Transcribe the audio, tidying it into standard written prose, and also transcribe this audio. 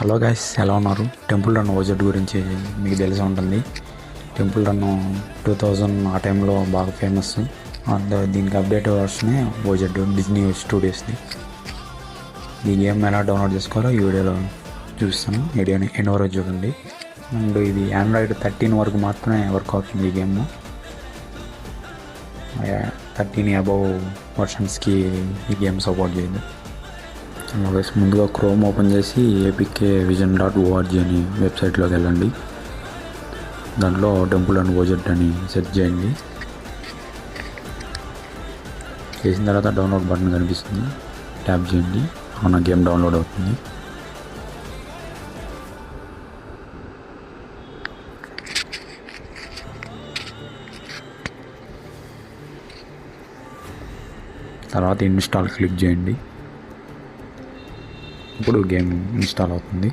Hello guys, ఎలా ఉన్నారు? Temple run OZ గురించి మీకు తెలిసి ఉంటుంది. టెంపుల్ రన్ 2000 ఆ టైంలో బాగా ఫేమస్. అండ్ దీనికి అప్డేట్ వర్షనే ఓజెడ్ డిజ్నీ స్టూడియోస్ది. ఈ గేమ్ ఎలా డౌన్లోడ్ చేసుకోవాలో ఈ వీడియోలో చూపిస్తాను. వీడియోని ఎన్నో రోజు చూడండి. అండ్ ఇది ఆండ్రాయిడ్ 13 వరకు మాత్రమే వర్క్ అవుతుంది ఈ గేమ్. 13 అబవ్ వర్షన్స్కి ఈ గేమ్ సపోర్ట్ చేయదు. ముందుగా క్రోమ్ ఓపెన్ చేసి apkvision.org అని వెబ్సైట్లోకి వెళ్ళండి. దాంట్లో టెంపుల్ రన్ ఓజెడ్ అని సెర్చ్ చేయండి. చేసిన తర్వాత డౌన్లోడ్ బటన్ కనిపిస్తుంది, ట్యాప్ చేయండి. మన గేమ్ డౌన్లోడ్ అవుతుంది. తర్వాత ఇన్స్టాల్ క్లిక్ చేయండి. ఇప్పుడు గేమ్ ఇన్స్టాల్ అవుతుంది.